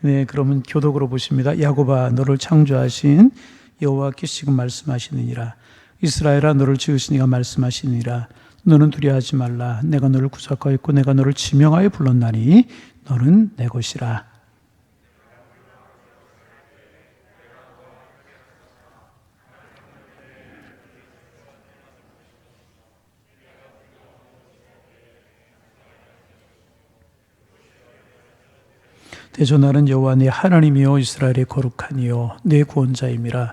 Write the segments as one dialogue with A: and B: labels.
A: 네, 그러면 교독으로 보십니다. 야곱아, 너를 창조하신 여호와께서 지금 말씀하시느니라. 이스라엘아, 너를 지으신 이가 말씀하시느니라. 너는 두려워하지 말라. 내가 너를 구속하였고 내가 너를 지명하여 불렀나니 너는 내 것이라. 대전하는 여호와 네 하나님이요 이스라엘의 거룩하니요 내 구원자임이라.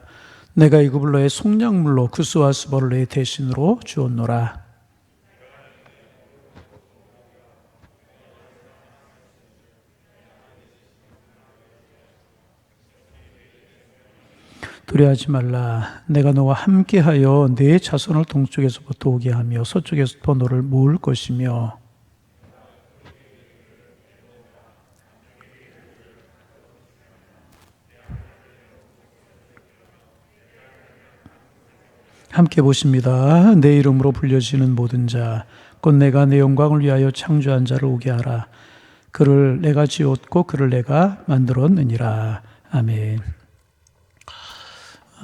A: 내가 이굽을 너의 속량물로 구스와 수벌을 너의 대신으로 주었노라. 두려워하지 말라. 내가 너와 함께하여 내 자손을 동쪽에서부터 오게 하며 서쪽에서부터 너를 모을 것이며 함께 보십니다. 내 이름으로 불려지는 모든 자, 곧 내가 내 영광을 위하여 창조한 자를 오게 하라. 그를 내가 지었고 그를 내가 만들었느니라. 아멘.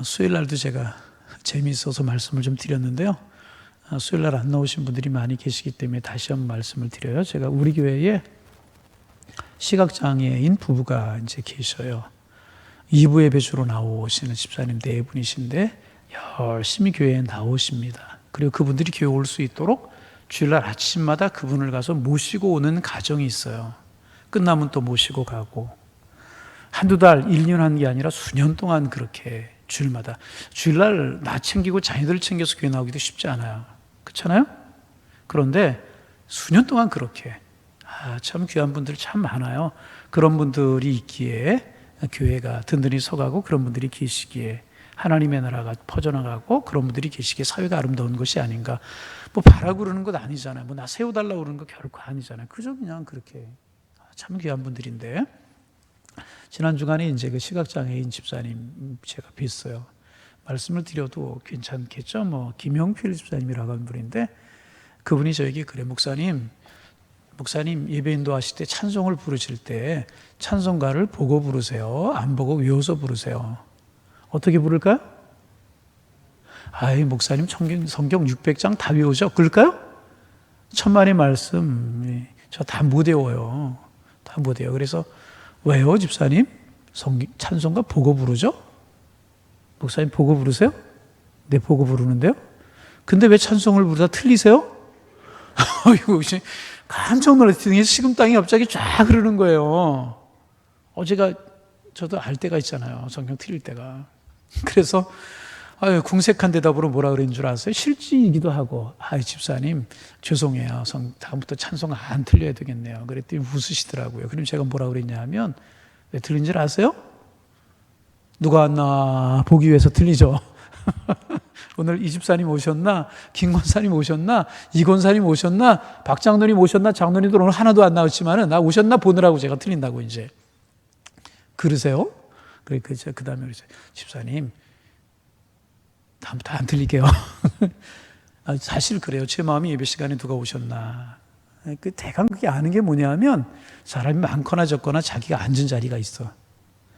A: 수요일 날도 제가 재미있어서 말씀을 좀 드렸는데요. 수요일 날 안 나오신 분들이 많이 계시기 때문에 다시 한번 말씀을 드려요. 제가 우리 교회에 시각장애인 부부가 이제 계셔요. 2부 예배 주로 나오시는 집사님 4분이신데 열심히 교회에 나오십니다. 그리고 그분들이 교회 올 수 있도록 주일날 아침마다 그분을 가서 모시고 오는 가정이 있어요. 끝나면 또 모시고 가고 한두 달, 1년 한 게 아니라 수년 동안 그렇게 주일마다 주일날 나 챙기고 자녀들 챙겨서 교회 나오기도 쉽지 않아요. 그렇잖아요? 그런데 수년 동안 그렇게 참 귀한 분들 참 많아요. 그런 분들이 있기에 교회가 든든히 서가고 그런 분들이 계시기에 하나님의 나라가 퍼져나가고 그런 분들이 계시기에 사회가 아름다운 것이 아닌가. 뭐 바라고 그러는 것 아니잖아요. 뭐 나 세워달라고 그러는 거 결코 아니잖아요. 그저 그냥 그렇게 참 귀한 분들인데 지난 주간에 이제 그 시각장애인 집사님 제가 뵀어요. 말씀을 드려도 괜찮겠죠? 뭐 김영필 집사님이라고 하는 분인데 그분이 저에게 그래 목사님 예배 인도하실 때 찬송을 부르실 때 찬송가를 보고 부르세요? 안 보고 외워서 부르세요? 어떻게 부를까요? 아이 목사님 성경 600장 다 외우죠? 그럴까요? 천만의 말씀 저 다 못 외워요. 다 못 외워요. 그래서 왜요 집사님? 찬송가 보고 부르죠? 목사님 보고 부르세요? 네 보고 부르는데요? 근데 왜 찬송을 부르다 틀리세요? 이거 깜짝 놀랐더니 식은땀이 갑자기 쫙 흐르는 거예요. 저도 알 때가 있잖아요. 성경 틀릴 때가. 그래서 궁색한 대답으로 뭐라 그랬는 줄 아세요? 실지이기도 하고 집사님 죄송해요. 다음부터 찬송 안 틀려야 되겠네요. 그랬더니 웃으시더라고요. 그럼 제가 뭐라 그랬냐 하면 왜 틀린 줄 아세요? 누가 왔나 보기 위해서 틀리죠. 오늘 이 집사님 오셨나? 김 권사님 오셨나? 이 권사님 오셨나? 박 장로님 오셨나? 장로님들 오늘 하나도 안 나왔지만은 나 오셨나 보느라고 제가 틀린다고 이제. 그러세요? 그 다음에 그러세요. 집사님, 다음부터 안 틀릴게요. 사실 그래요. 제 마음이 예배 시간에 누가 오셨나. 대강 그게 아는 게 뭐냐면 사람이 많거나 적거나 자기가 앉은 자리가 있어.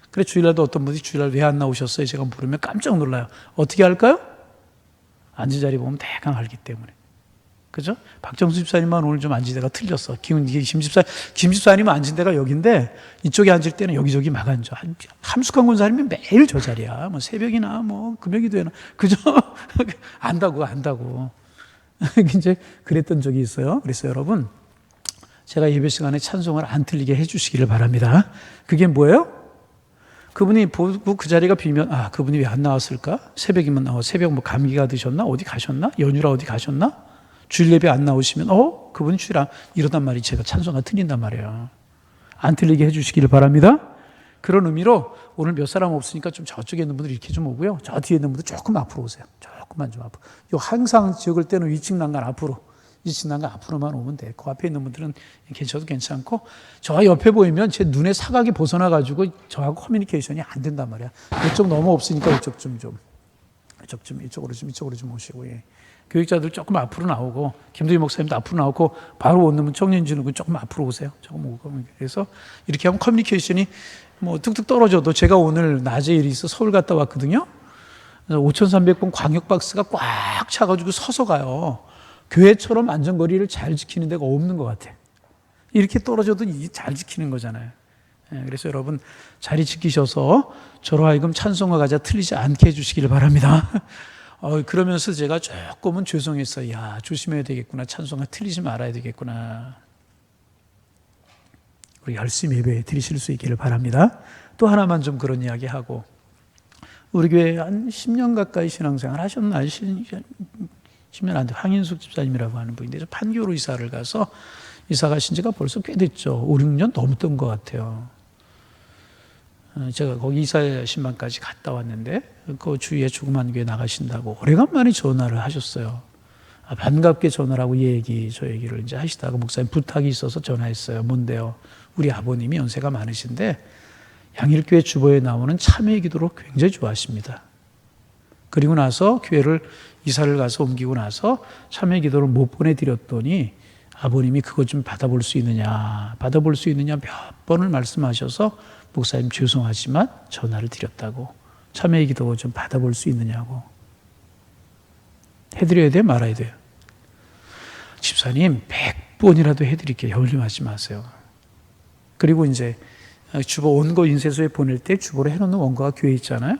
A: 그래 주일날도 어떤 분이 주일날 왜 안 나오셨어요? 제가 물으면 깜짝 놀라요. 어떻게 할까요? 앉은 자리 보면 대강 알기 때문에. 그죠? 박정수 집사님만 오늘 좀 앉은 데가 틀렸어. 김 집사님은 앉은 데가 여기인데 이쪽에 앉을 때는 여기저기 막 앉아. 함숙한 권사님이 매일 저 자리야. 뭐 새벽이나 뭐 금요기도에나 그죠? 안다고. 이제 그랬던 적이 있어요. 그래서 여러분 제가 예배 시간에 찬송을 안 틀리게 해주시기를 바랍니다. 그게 뭐예요? 그분이 보고 그 자리가 비면 그분이 왜 안 나왔을까? 새벽이면 새벽 뭐 감기가 드셨나? 어디 가셨나? 연휴라 어디 가셨나? 주일 예배 안 나오시면 그분이 주일 이러단 말이 제가 찬송가 틀린단 말이에요. 안 틀리게 해주시기를 바랍니다. 그런 의미로 오늘 몇 사람 없으니까 좀 저쪽에 있는 분들 이렇게 좀 오고요. 저 뒤에 있는 분들 조금 앞으로 오세요. 조금만 좀 앞으로. 항상 적을 때는 위층 난간 앞으로. 2층 난간 앞으로만 오면 돼. 그 앞에 있는 분들은 계셔도 괜찮고 저 옆에 보이면 제 눈의 사각이 벗어나가지고 저하고 커뮤니케이션이 안 된단 말이야. 이쪽 너무 없으니까 이쪽 좀 저쪽 좀 이쪽으로 좀 오시고, 예. 교육자들 조금 앞으로 나오고, 김도희 목사님도 앞으로 나오고, 바로 오는 청년진은 조금 앞으로 오세요. 조금 오고. 그래서 이렇게 하면 커뮤니케이션이 뭐 뚝뚝 떨어져도, 제가 오늘 낮에 일이 있어 서울 갔다 왔거든요. 5,300번 광역박스가 꽉 차가지고 서서 가요. 교회처럼 안전거리를 잘 지키는 데가 없는 것 같아. 이렇게 떨어져도 잘 지키는 거잖아요. 그래서 여러분 자리 지키셔서 저로 하여금 찬송가 가자 틀리지 않게 해주시길 바랍니다. 그러면서 제가 조금은 죄송했어요. 야, 조심해야 되겠구나. 찬송가 틀리지 말아야 되겠구나. 우리 열심히 예배 드리실 수 있기를 바랍니다. 또 하나만 좀 그런 이야기 하고, 우리 교회 한 10년 가까이 신앙생활 하셨나요? 10년 안 돼. 황인숙 집사님이라고 하는 분인데, 판교로 이사를 가서 이사 가신 지가 벌써 꽤 됐죠. 5, 6년 넘었던 것 같아요. 제가 거기 이사 신방까지 갔다 왔는데, 그 주위에 조그만 교회 나가신다고 오래간만에 전화를 하셨어요. 반갑게 전화를 하고 저 얘기를 이제 하시다가 목사님 부탁이 있어서 전화했어요. 뭔데요? 우리 아버님이 연세가 많으신데 양일교회 주보에 나오는 참회 기도를 굉장히 좋아하십니다. 그리고 나서 교회를 이사를 가서 옮기고 나서 참회 기도를 못 보내드렸더니 아버님이 그것 좀 받아볼 수 있느냐 몇 번을 말씀하셔서 목사님 죄송하지만 전화를 드렸다고, 참회 기도 좀 받아볼 수 있느냐고. 해드려야 돼요? 말아야 돼요? 집사님 100번이라도 해드릴게요. 염려하지 마세요. 그리고 이제 주보 원고 인쇄소에 보낼 때 주보로 해놓는 원고가 교회에 있잖아요.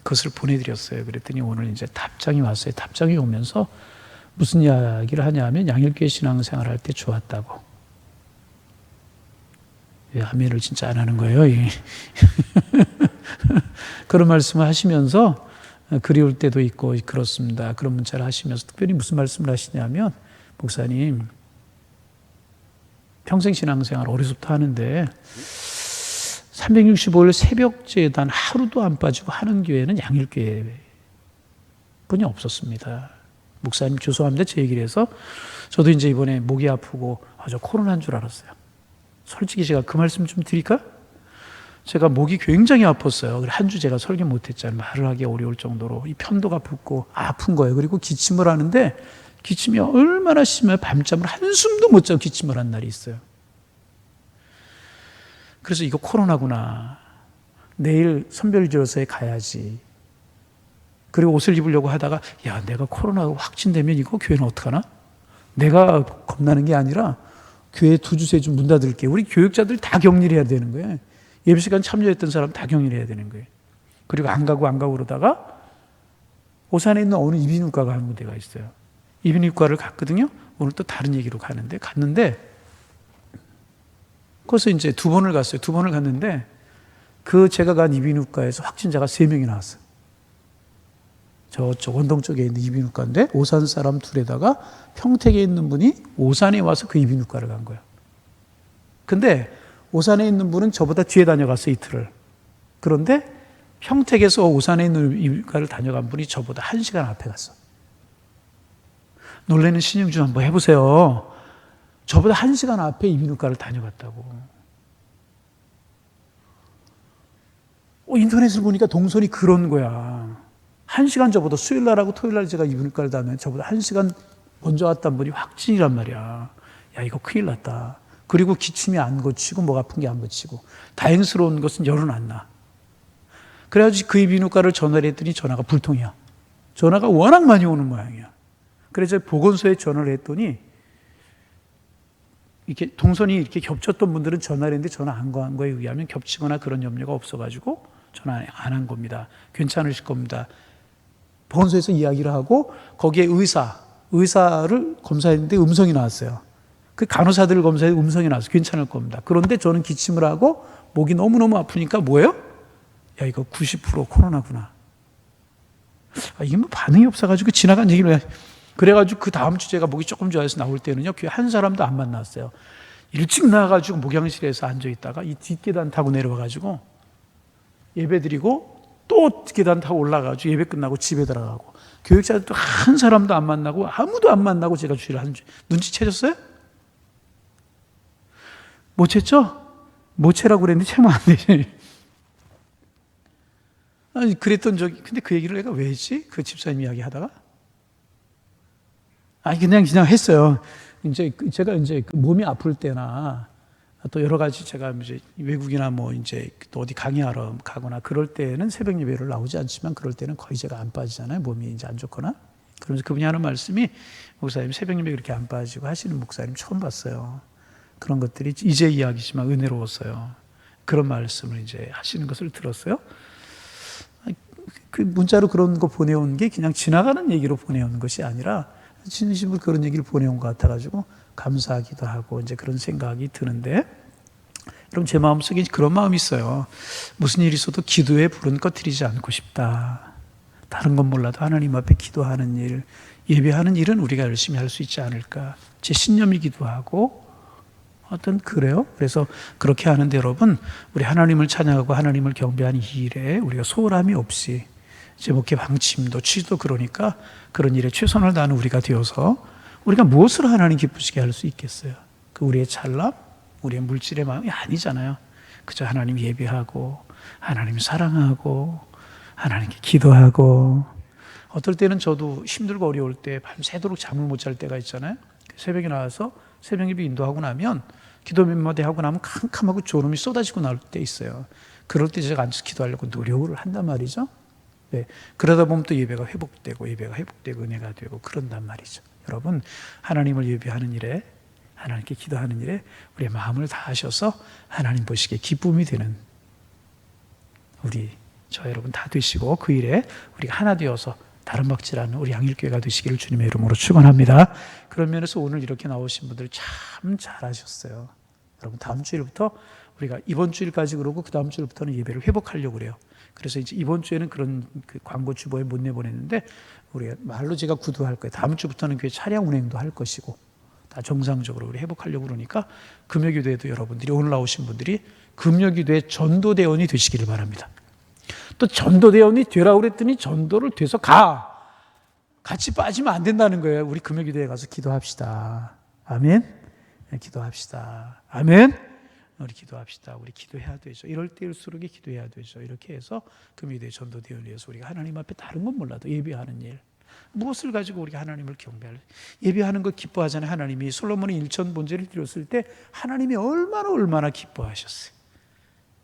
A: 그것을 보내드렸어요. 그랬더니 오늘 이제 답장이 왔어요. 답장이 오면서 무슨 이야기를 하냐면 양일교회 신앙생활 할 때 좋았다고. 왜 아멘을 진짜 안 하는 거예요? 그런 말씀을 하시면서 그리울 때도 있고 그렇습니다. 그런 문자를 하시면서 특별히 무슨 말씀을 하시냐면, 목사님 평생 신앙생활 어려서부터 하는데 365일 새벽제단 하루도 안 빠지고 하는 교회는 양일교회 뿐이 없었습니다. 목사님 죄송합니다. 제 얘기를 해서 저도 이제 이번에 목이 아프고 저 코로나인 줄 알았어요. 솔직히 제가 그 말씀 좀 드릴까? 제가 목이 굉장히 아팠어요. 한 주 제가 설교 못했잖아요. 말을 하기 어려울 정도로 이 편도가 붓고 아픈 거예요. 그리고 기침을 하는데 기침이 얼마나 심해요. 밤잠을 한숨도 못 자고 기침을 한 날이 있어요. 그래서 이거 코로나구나. 내일 선별지로서에 가야지. 그리고 옷을 입으려고 하다가 내가 코로나 확진되면 이거 교회는 어떡하나? 내가 겁나는 게 아니라 교회 2주, 3주 문 닫을게. 우리 교육자들이 다 격리를 해야 되는 거예요. 예배 시간 참여했던 사람 다 격리를 해야 되는 거예요. 그리고 안 가고 그러다가 오산에 있는 어느 이비인후과가 하는 데가 있어요. 이비인후과를 갔거든요. 오늘 또 다른 얘기로 갔는데 거기서 이제 2번을 갔어요. 2번을 갔는데 제가 간 이비인후과에서 확진자가 3명이 나왔어요. 저쪽 원동 쪽에 있는 이비인후과인데 오산 사람 둘에다가 평택에 있는 분이 오산에 와서 그 이비인후과를 간 거예요. 근데 오산에 있는 분은 저보다 뒤에 다녀갔어요, 이틀을. 그런데 평택에서 오산에 있는 이비인후과를 다녀간 분이 저보다 1시간 앞에 갔어. 놀라는 신용 좀 한번 해보세요. 저보다 1시간 앞에 이비인후과를 다녀갔다고. 인터넷을 보니까 동선이 그런 거야. 1시간 저보다 수요일날하고 토요일날 제가 이비인후과를 다녀면 저보다 1시간 먼저 왔던 분이 확진이란 말이야. 이거 큰일 났다. 그리고 기침이 안 고치고 목 아픈 게 안 고치고, 다행스러운 것은 열은 안 나. 그래가지고 그 이비인후과를 전화를 했더니 전화가 불통이야. 전화가 워낙 많이 오는 모양이야. 그래서 보건소에 전화를 했더니 이렇게 동선이 이렇게 겹쳤던 분들은 전화를 했는데 전화 안 간 거에 의하면 겹치거나 그런 염려가 없어가지고 전화 안 한 겁니다. 괜찮으실 겁니다. 보건소에서 이야기를 하고 거기에 의사를 검사했는데 음성이 나왔어요. 그 간호사들을 검사해 음성이 나와서 괜찮을 겁니다. 그런데 저는 기침을 하고 목이 너무너무 아프니까 뭐예요? 이거 90% 코로나구나. 이게 뭐 반응이 없어가지고 지나간 얘기를 해. 그래가지고 그 다음 주 제가 목이 조금 좋아해서 나올 때는요, 교회 한 사람도 안 만났어요. 일찍 나와가지고 목양실에서 앉아있다가 이 뒷계단 타고 내려와가지고 예배 드리고 또 계단 타고 올라가가지고 예배 끝나고 집에 들어가고, 교육자들도 한 사람도 안 만나고 아무도 안 만나고 제가 주일을 한 주. 눈치채셨어요? 못 챘죠? 못 채라고 그랬는데 채면 안 되지. 아니, 그랬던 적이, 근데 그 얘기를 내가 왜 했지? 그 집사님 이야기 하다가? 아니, 그냥 했어요. 이제 제가 이제 몸이 아플 때나 또 여러 가지 제가 이제 외국이나 뭐 이제 또 어디 강의하러 가거나 그럴 때는 새벽 예배를 나오지 않지만 그럴 때는 거의 제가 안 빠지잖아요. 몸이 이제 안 좋거나. 그러면서 그분이 하는 말씀이 목사님 새벽 예배 그렇게 안 빠지고 하시는 목사님 처음 봤어요. 그런 것들이 이제 이야기지만 은혜로웠어요. 그런 말씀을 이제 하시는 것을 들었어요. 그 문자로 그런 거 보내온 게 그냥 지나가는 얘기로 보내온 것이 아니라 진심으로 그런 얘기를 보내온 것 같아가지고 감사하기도 하고 이제 그런 생각이 드는데, 여러분 제 마음속에 그런 마음이 있어요. 무슨 일이 있어도 기도에 불은 꺼뜨리지 않고 싶다. 다른 건 몰라도 하나님 앞에 기도하는 일, 예배하는 일은 우리가 열심히 할 수 있지 않을까. 제 신념이기도 하고 어떤 그래요. 그래서 그렇게 하는데 여러분, 우리 하나님을 찬양하고 하나님을 경배하는 이 일에 우리가 소홀함이 없이 제 목회 방침도 취지도 그러니까 그런 일에 최선을 다하는 우리가 되어서 우리가 무엇으로 하나님 기쁘시게 할 수 있겠어요? 그 우리의 찰나, 우리의 물질의 마음이 아니잖아요. 그저 하나님 예배하고 하나님 사랑하고 하나님께 기도하고, 어떨 때는 저도 힘들고 어려울 때 밤새도록 잠을 못 잘 때가 있잖아요. 새벽에 나와서 새벽 예배 인도하고 나면 기도 몇 마디 하고 나면 캄캄하고 졸음이 쏟아지고 나올 때 있어요. 그럴 때 제가 앉아서 기도하려고 노력을 한단 말이죠. 네. 그러다 보면 또 예배가 회복되고 은혜가 되고 그런단 말이죠. 여러분, 하나님을 예배하는 일에, 하나님께 기도하는 일에 우리의 마음을 다하셔서 하나님 보시기에 기쁨이 되는 저 여러분 다 되시고 그 일에 우리가 하나 되어서 다른 박질하는 우리 양일교회가 되시기를 주님의 이름으로 축원합니다. 그런 면에서 오늘 이렇게 나오신 분들 참 잘하셨어요. 여러분 다음 주일부터 우리가 이번 주일까지 그러고 그 다음 주일부터는 예배를 회복하려고 그래요. 그래서 이제 이번 주에는 그런 그 광고 주보에 못 내보냈는데 우리가 말로 제가 구두할 거예요. 다음 주부터는 교회 차량 운행도 할 것이고 다 정상적으로 우리 회복하려고 그러니까 금요기도에도 여러분들이 오늘 나오신 분들이 금요기도에 전도대원이 되시기를 바랍니다. 또 전도대원이 되라고 그랬더니 전도를 돼서 같이 빠지면 안 된다는 거예요. 우리 금요기도에 가서 기도합시다. 아멘. 기도합시다. 아멘. 우리 기도합시다. 우리 기도해야 되죠. 이럴 때일수록 기도해야 되죠. 이렇게 해서 금요기도에 전도대원을 위해서 우리가 하나님 앞에 다른 건 몰라도 예배하는 일, 무엇을 가지고 우리가 하나님을 경배할, 예배하는 거 기뻐하잖아요. 하나님이 솔로몬이 일천 번제를 드렸을 때 하나님이 얼마나 기뻐하셨어요.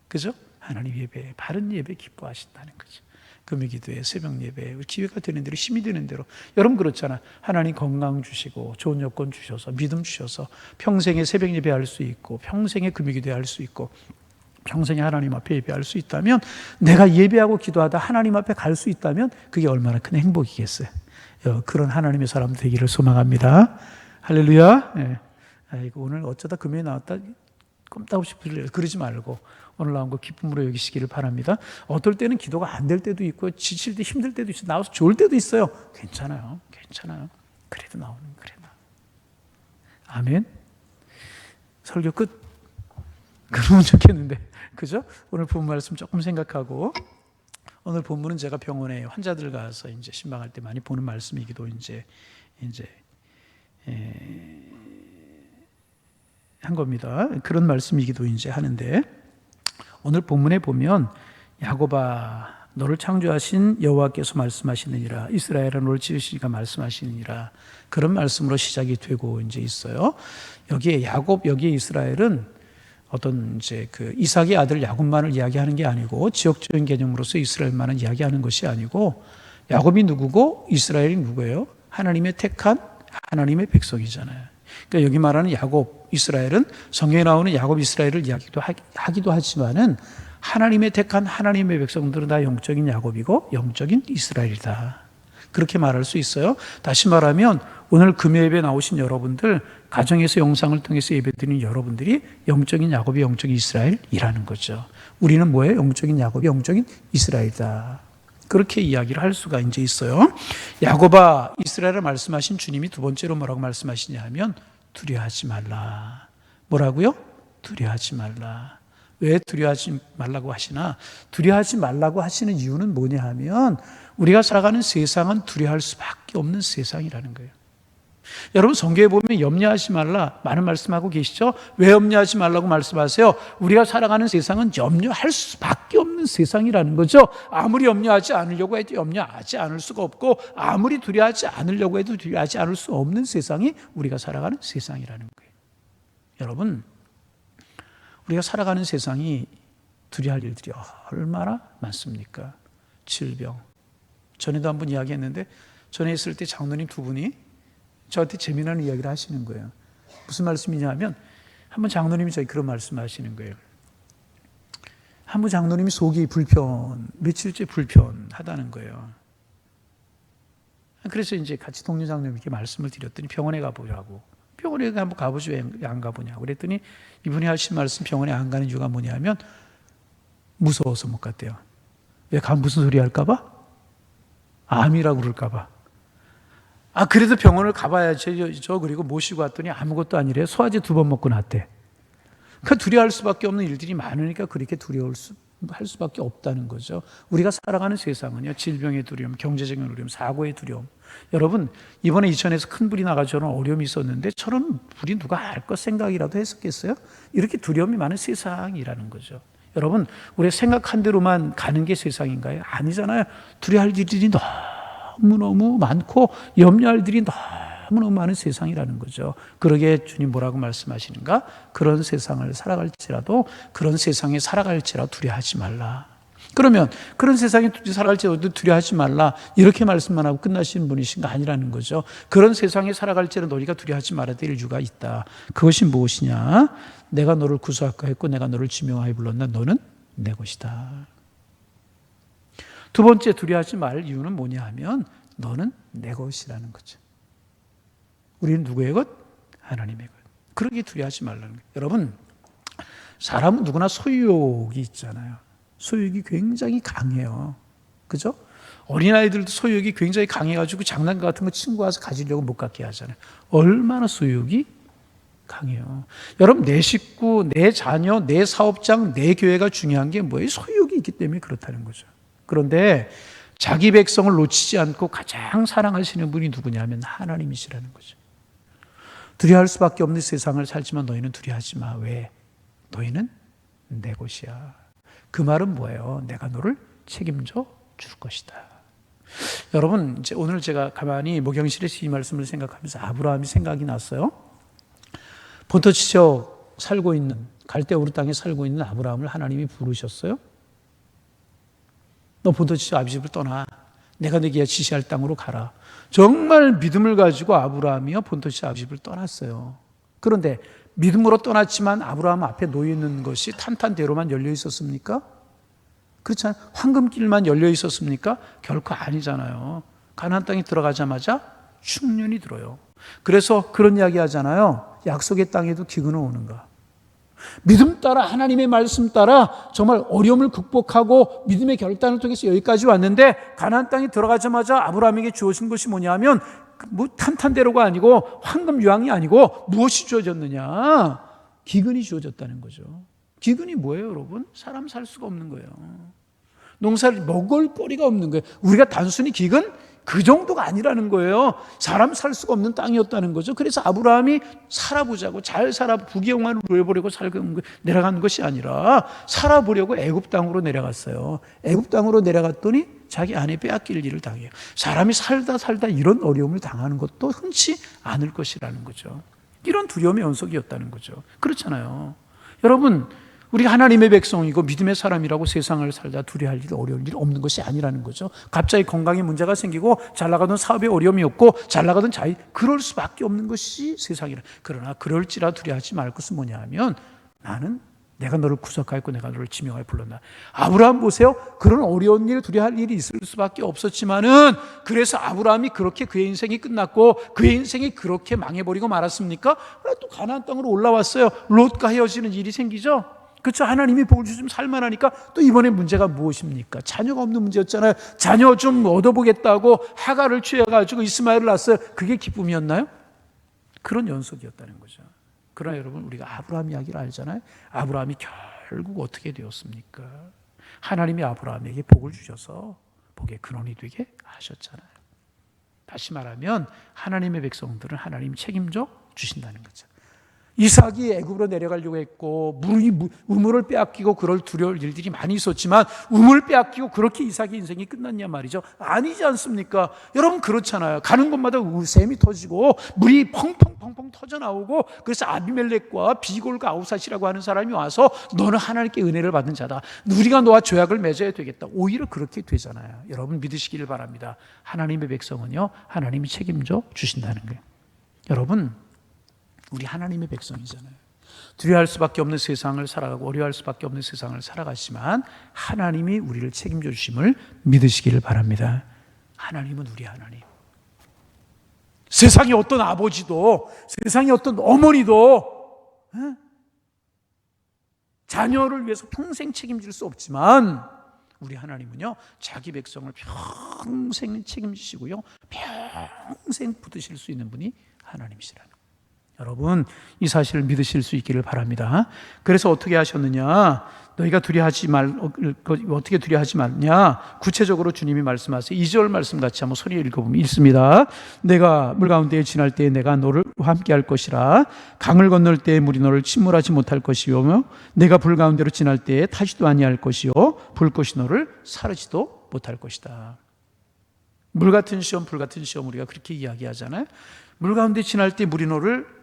A: 그죠? 하나님 예배, 바른 예배 기뻐하신다는 거죠. 금요기도에 새벽 예배, 기회가 되는 대로 힘이 되는 대로. 여러분 그렇잖아. 하나님 건강 주시고 좋은 여건 주셔서 믿음 주셔서 평생에 새벽 예배할 수 있고 평생에 금요기도에 할 수 있고 평생에 하나님 앞에 예배할 수 있다면, 내가 예배하고 기도하다 하나님 앞에 갈 수 있다면 그게 얼마나 큰 행복이겠어요. 그런 하나님의 사람 되기를 소망합니다. 할렐루야. 네. 아이고, 오늘 어쩌다 금요일에 나왔다 꼼짝없이 그러지 말고 오늘 나온 거 기쁨으로 여기시기를 바랍니다. 어떨 때는 기도가 안 될 때도 있고 지칠 때 힘들 때도 있어요. 나와서 좋을 때도 있어요. 괜찮아요. 그래도 나오는 그래도. 아멘. 설교 끝. 그러면 좋겠는데, 그죠? 오늘 본 말씀 조금 생각하고, 오늘 본문은 제가 병원에 환자들 가서 이제 신방할 때 많이 보는 말씀이기도 한 겁니다. 그런 말씀이기도 이제 하는데, 오늘 본문에 보면 야곱아 너를 창조하신 여호와께서 말씀하시느니라, 이스라엘아 너를 지으시니까 말씀하시느니라, 그런 말씀으로 시작이 되고 이제 있어요. 여기에 이스라엘은 어떤 이제 그 이삭의 아들 야곱만을 이야기하는 게 아니고 지역적인 개념으로서 이스라엘만을 이야기하는 것이 아니고, 야곱이 누구고 이스라엘이 누구예요? 하나님의 택한 하나님의 백성이잖아요. 그러니까 여기 말하는 야곱, 이스라엘은 성경에 나오는 야곱, 이스라엘을 하기도 하지만은 하나님의 택한 하나님의 백성들은 다 영적인 야곱이고 영적인 이스라엘이다. 그렇게 말할 수 있어요. 다시 말하면 오늘 금요예배 나오신 여러분들, 가정에서 영상을 통해서 예배드리는 여러분들이 영적인 야곱이 영적인 이스라엘이라는 거죠. 우리는 뭐예요? 영적인 야곱이 영적인 이스라엘이다. 그렇게 이야기를 할 수가 이제 있어요. 야곱아 이스라엘을 말씀하신 주님이 두 번째로 뭐라고 말씀하시냐 하면 두려워하지 말라. 뭐라고요? 두려워하지 말라. 왜 두려워하지 말라고 하시나? 두려워하지 말라고 하시는 이유는 뭐냐 하면 우리가 살아가는 세상은 두려워할 수밖에 없는 세상이라는 거예요. 여러분 성경에 보면 염려하지 말라 많은 말씀하고 계시죠? 왜 염려하지 말라고 말씀하세요? 우리가 살아가는 세상은 염려할 수밖에 없는 없는 세상이라는 거죠. 아무리 염려하지 않으려고 해도 염려하지 않을 수가 없고, 아무리 두려워하지 않으려고 해도 두려워하지 않을 수 없는 세상이 우리가 살아가는 세상이라는 거예요. 여러분, 우리가 살아가는 세상이 두려워할 일들이 얼마나 많습니까? 질병. 전에도 한번 이야기했는데, 전에 있을 때 장로님 두 분이 저한테 재미나는 이야기를 하시는 거예요. 무슨 말씀이냐면, 한번 장로님이 저희 그런 말씀하시는 거예요. 한번 장로님이 속이 며칠째 불편하다는 거예요. 그래서 이제 같이 동료 장로님께 말씀을 드렸더니 병원에 가보라고. 병원에 한번 가보죠. 왜 안 가보냐고. 그랬더니 이분이 하신 말씀, 병원에 안 가는 이유가 뭐냐면 무서워서 못 갔대요. 왜 가면 무슨 소리 할까봐? 암이라고 그럴까봐. 그래도 병원을 가봐야지. 그리고 모시고 왔더니 아무것도 아니래요. 소화제 2번 먹고 났대. 그러니까 두려워할 수밖에 없는 일들이 많으니까 그렇게 할 수밖에 없다는 거죠. 우리가 살아가는 세상은요, 질병의 두려움, 경제적인 두려움, 사고의 두려움. 여러분, 이번에 이천에서 큰 불이 나가지고 저는 어려움이 있었는데 저런 불이 누가 알 것 생각이라도 했었겠어요? 이렇게 두려움이 많은 세상이라는 거죠. 여러분, 우리가 생각한 대로만 가는 게 세상인가요? 아니잖아요. 두려워할 일들이 너무너무 많고 염려할 일이 너무너무 많은 세상이라는 거죠. 그러게 주님 뭐라고 말씀하시는가? 그런 세상을 살아갈지라도, 그런 세상에 살아갈지라도 두려워하지 말라. 그러면 그런 세상에 살아갈지라도 두려워하지 말라, 이렇게 말씀만 하고 끝나시는 분이신가? 아니라는 거죠. 그런 세상에 살아갈지라도 너희가 두려워하지 말아야 될 이유가 있다. 그것이 무엇이냐? 내가 너를 구속하였고 했고 내가 너를 지명하여 불렀나? 너는 내 것이다. 두 번째 두려워하지 말 이유는 뭐냐 하면 너는 내 것이라는 거죠. 우리는 누구의 것? 하나님의 것. 그러게 두려워하지 말라는 거예요. 여러분, 사람은 누구나 소유욕이 있잖아요. 소유욕이 굉장히 강해요. 그죠? 어린아이들도 소유욕이 굉장히 강해가지고 장난감 같은 거 친구 와서 가지려고 못 갖게 하잖아요. 얼마나 소유욕이 강해요. 여러분, 내 식구, 내 자녀, 내 사업장, 내 교회가 중요한 게 뭐예요? 소유욕이 있기 때문에 그렇다는 거죠. 그런데 자기 백성을 놓치지 않고 가장 사랑하시는 분이 누구냐면 하나님이시라는 거죠. 두려워할 수밖에 없는 세상을 살지만 너희는 두려워하지 마. 왜? 너희는 내 것이야. 그 말은 뭐예요? 내가 너를 책임져 줄 것이다. 여러분, 이제 오늘 제가 가만히 목양실에서 이 말씀을 생각하면서 아브라함이 생각이 났어요. 본토 지역 살고 있는, 갈대 우르 땅에 살고 있는 아브라함을 하나님이 부르셨어요. 너 본토 지역 아비집을 떠나. 내가 네게 지시할 땅으로 가라. 정말 믿음을 가지고 아브라함이요 본토 지역 아비집을 떠났어요. 그런데 믿음으로 떠났지만 아브라함 앞에 놓여 있는 것이 탄탄대로만 열려 있었습니까? 그렇지 않아요? 황금길만 열려 있었습니까? 결코 아니잖아요. 가나안 땅에 들어가자마자 흉년이 들어요. 그래서 그런 이야기 하잖아요. 약속의 땅에도 기근은 오는가? 믿음 따라, 하나님의 말씀 따라 정말 어려움을 극복하고 믿음의 결단을 통해서 여기까지 왔는데 가나안 땅에 들어가자마자 아브라함에게 주어진 것이 뭐냐면 뭐 탄탄대로가 아니고 황금 유황이 아니고 무엇이 주어졌느냐? 기근이 주어졌다는 거죠. 기근이 뭐예요, 여러분? 사람 살 수가 없는 거예요. 농사를 먹을 거리가 없는 거예요. 우리가 단순히 기근? 그 정도가 아니라는 거예요. 사람 살 수가 없는 땅이었다는 거죠. 그래서 아브라함이 살아보자고, 잘 부귀영화를 누려보려고 내려간 것이 아니라 살아보려고 애굽 땅으로 내려갔어요. 애굽 땅으로 내려갔더니 자기 아내 빼앗길 일을 당해요. 사람이 살다 이런 어려움을 당하는 것도 흔치 않을 것이라는 거죠. 이런 두려움의 연속이었다는 거죠. 그렇잖아요. 여러분, 우리가 하나님의 백성이고 믿음의 사람이라고 세상을 살다 두려워할 일, 어려울 일 없는 것이 아니라는 거죠. 갑자기 건강에 문제가 생기고 잘 나가던 사업에 어려움이 없고 잘 나가던 그럴 수밖에 없는 것이 세상이라. 그러나 그럴지라 두려워하지 말 것은 뭐냐 하면 나는 내가 너를 구속하였고 내가 너를 지명하여 불렀나. 아브라함 보세요. 그런 어려운 일, 두려워할 일이 있을 수밖에 없었지만은 그래서 아브라함이 그렇게 그의 인생이 끝났고 그의 인생이 그렇게 망해버리고 말았습니까? 또 가나안 땅으로 올라왔어요. 롯과 헤어지는 일이 생기죠. 그렇죠. 하나님이 복을 주시면 살만하니까 또 이번에 문제가 무엇입니까? 자녀가 없는 문제였잖아요. 자녀 좀 얻어보겠다고 하갈을 취해가지고 이스마엘을 낳았어요. 그게 기쁨이었나요? 그런 연속이었다는 거죠. 그러나 여러분, 우리가 아브라함 이야기를 알잖아요. 아브라함이 결국 어떻게 되었습니까? 하나님이 아브라함에게 복을 주셔서 복의 근원이 되게 하셨잖아요. 다시 말하면 하나님의 백성들은 하나님이 책임져 주신다는 거죠. 이삭이 애굽으로 내려가려고 했고 우물을 빼앗기고 그럴 두려울 일들이 많이 있었지만 우물 빼앗기고 그렇게 이삭의 인생이 끝났냐 말이죠. 아니지 않습니까? 여러분 그렇잖아요. 가는 곳마다 샘이 터지고 물이 펑펑펑펑 터져 나오고, 그래서 아비멜렉과 비골과 아우삿이라고 하는 사람이 와서 너는 하나님께 은혜를 받은 자다, 우리가 너와 조약을 맺어야 되겠다. 오히려 그렇게 되잖아요. 여러분 믿으시기를 바랍니다. 하나님의 백성은요, 하나님이 책임져 주신다는 거예요. 여러분, 우리 하나님의 백성이잖아요. 두려워할 수밖에 없는 세상을 살아가고 어려워할 수밖에 없는 세상을 살아가지만 하나님이 우리를 책임져 주심을 믿으시기를 바랍니다. 하나님은 우리 하나님. 세상의 어떤 아버지도, 세상의 어떤 어머니도 자녀를 위해서 평생 책임질 수 없지만 우리 하나님은요, 자기 백성을 평생 책임지시고요, 평생 붙드실 수 있는 분이 하나님이시라는 거예요. 여러분, 이 사실을 믿으실 수 있기를 바랍니다. 그래서 어떻게 하셨느냐? 너희가 어떻게 두려워하지 말냐? 구체적으로 주님이 말씀하세요. 2절 말씀 같이 한번 소리 읽어보면 읽습니다. 내가 물 가운데 지날 때 내가 너를 함께 할 것이라. 강을 건널 때 물이 너를 침몰하지 못할 것이요, 내가 불 가운데로 지날 때 타지도 아니할 것이요, 불꽃이 너를 사르지도 못할 것이다. 물 같은 시험, 불 같은 시험, 우리가 그렇게 이야기하잖아요. 물 가운데 지날 때 물이 너를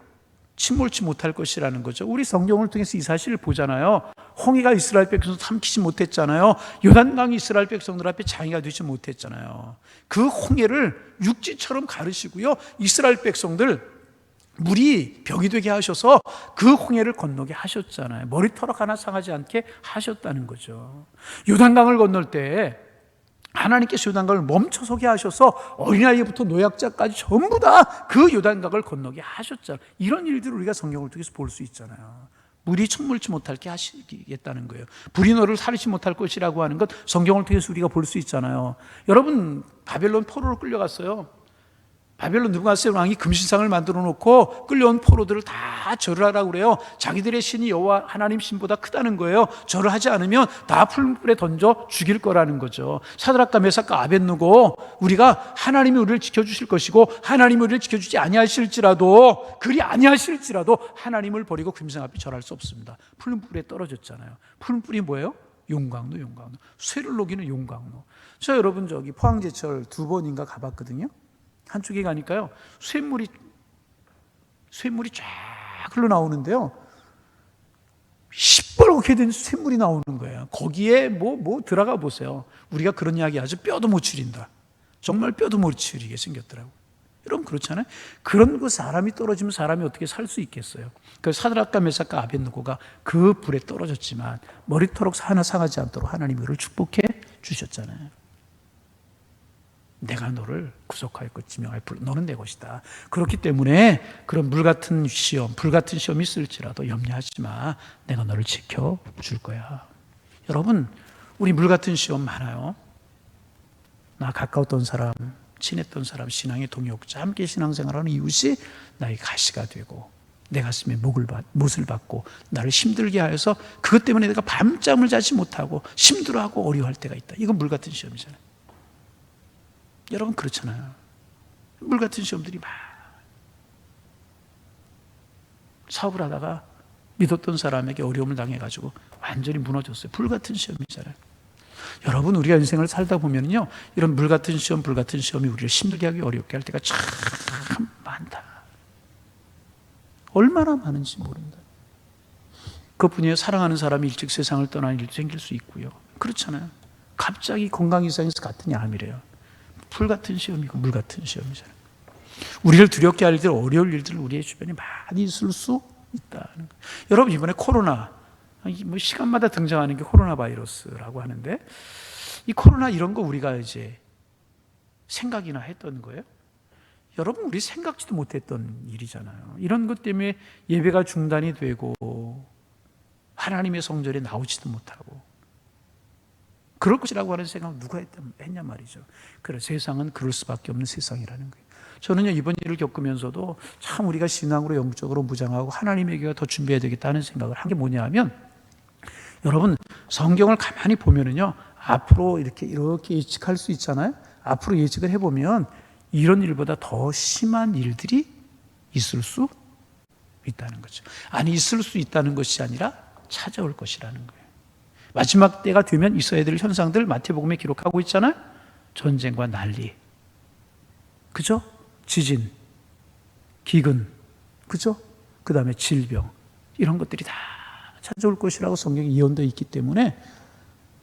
A: 침몰치 못할 것이라는 거죠. 우리 성경을 통해서 이 사실을 보잖아요. 홍해가 이스라엘 백성들 삼키지 못했잖아요. 요단강이 이스라엘 백성들 앞에 장애가 되지 못했잖아요. 그 홍해를 육지처럼 가르시고요, 이스라엘 백성들 물이 병이 되게 하셔서 그 홍해를 건너게 하셨잖아요. 머리털 하나 상하지 않게 하셨다는 거죠. 요단강을 건널 때 하나님께서 요단강을 멈춰서게 하셔서 어린아이부터 노약자까지 전부 다 그 요단강을 건너게 하셨잖아요. 이런 일들을 우리가 성경을 통해서 볼 수 있잖아요. 물이 침몰치 못할게 하시겠다는 거예요. 불이 너를 사르지 못할 것이라고 하는 것 성경을 통해서 우리가 볼 수 있잖아요. 여러분, 바벨론 포로로 끌려갔어요. 바벨론 느부갓네살 왕이 금신상을 만들어 놓고 끌려온 포로들을 다 절을 하라고 그래요. 자기들의 신이 여호와 하나님 신보다 크다는 거예요. 절을 하지 않으면 다 풀물에 던져 죽일 거라는 거죠. 사드락과 메삭과 아벳느고, 우리가 하나님이 우리를 지켜주실 것이고 하나님이 우리를 지켜주지 아니하실지라도, 그리 아니하실지라도 하나님을 버리고 금신 앞에 절할 수 없습니다. 풀물에 떨어졌잖아요. 풀물이 뭐예요? 용광로. 쇠를 녹이는 용광로. 저 여러분 저기 포항제철 2번인가 가봤거든요. 한쪽에 가니까요, 쇳물이 쫙 흘러나오는데요, 시뻘겋게 된 쇳물이 나오는 거예요. 거기에 뭐 들어가 보세요. 우리가 그런 이야기 하죠. 뼈도 못 추린다. 정말 뼈도 못 추리게 생겼더라고요. 여러분 그렇잖아요. 그런 거 사람이 떨어지면 사람이 어떻게 살 수 있겠어요? 그 사드락과 메삭과 아벳느고가 그 불에 떨어졌지만 머리털 하나 상하지 않도록 하나님이 그를 축복해 주셨잖아요. 내가 너를 구속하였고 지명할 불, 너는 내 것이다. 그렇기 때문에 그런 물 같은 시험, 불 같은 시험이 있을지라도 염려하지 마. 내가 너를 지켜줄 거야. 여러분, 우리 물 같은 시험 많아요. 나 가까웠던 사람, 친했던 사람, 신앙의 동역자, 함께 신앙생활하는 이웃이 나의 가시가 되고 내 가슴에 못을 받고 나를 힘들게 하여서 그것 때문에 내가 밤잠을 자지 못하고 힘들어하고 어려워할 때가 있다. 이건 물 같은 시험이잖아요. 여러분 그렇잖아요. 물 같은 시험들이 막, 사업을 하다가 믿었던 사람에게 어려움을 당해가지고 완전히 무너졌어요. 불 같은 시험이잖아요. 여러분, 우리가 인생을 살다 보면요, 이런 물 같은 시험, 불 같은 시험이 우리를 힘들게 하기 어렵게 할 때가 참 많다. 얼마나 많은지 모른다. 그것뿐이에요. 사랑하는 사람이 일찍 세상을 떠나는 일도 생길 수 있고요. 그렇잖아요. 갑자기 건강 이상에서 같은 암이래요. 불 같은 시험이고 물 같은 시험이잖아요. 우리를 두렵게 할 일들, 어려울 일들 우리의 주변에 많이 있을 수 있다는 거예요. 여러분, 이번에 코로나, 시간마다 등장하는 게 코로나 바이러스라고 하는데, 이 코로나 이런 거 우리가 이제 생각이나 했던 거예요? 여러분, 우리 생각지도 못했던 일이잖아요. 이런 것 때문에 예배가 중단이 되고 하나님의 성전에 나오지도 못하고 그럴 것이라고 하는 생각 누가 했냐 말이죠. 그래, 세상은 그럴 수밖에 없는 세상이라는 거예요. 저는요, 이번 일을 겪으면서도 참 우리가 신앙으로 영적으로 무장하고 하나님에게 더 준비해야 되겠다는 생각을 한 게 뭐냐 하면, 여러분 성경을 가만히 보면은요, 앞으로 이렇게 예측할 수 있잖아요. 앞으로 예측을 해보면 이런 일보다 더 심한 일들이 있을 수 있다는 거죠. 아니, 있을 수 있다는 것이 아니라 찾아올 것이라는 거예요. 마지막 때가 되면 있어야 될 현상들 마태복음에 기록하고 있잖아요. 전쟁과 난리, 그죠? 지진, 기근, 그죠? 그 다음에 질병, 이런 것들이 다 찾아올 것이라고 성경에 예언되어 있기 때문에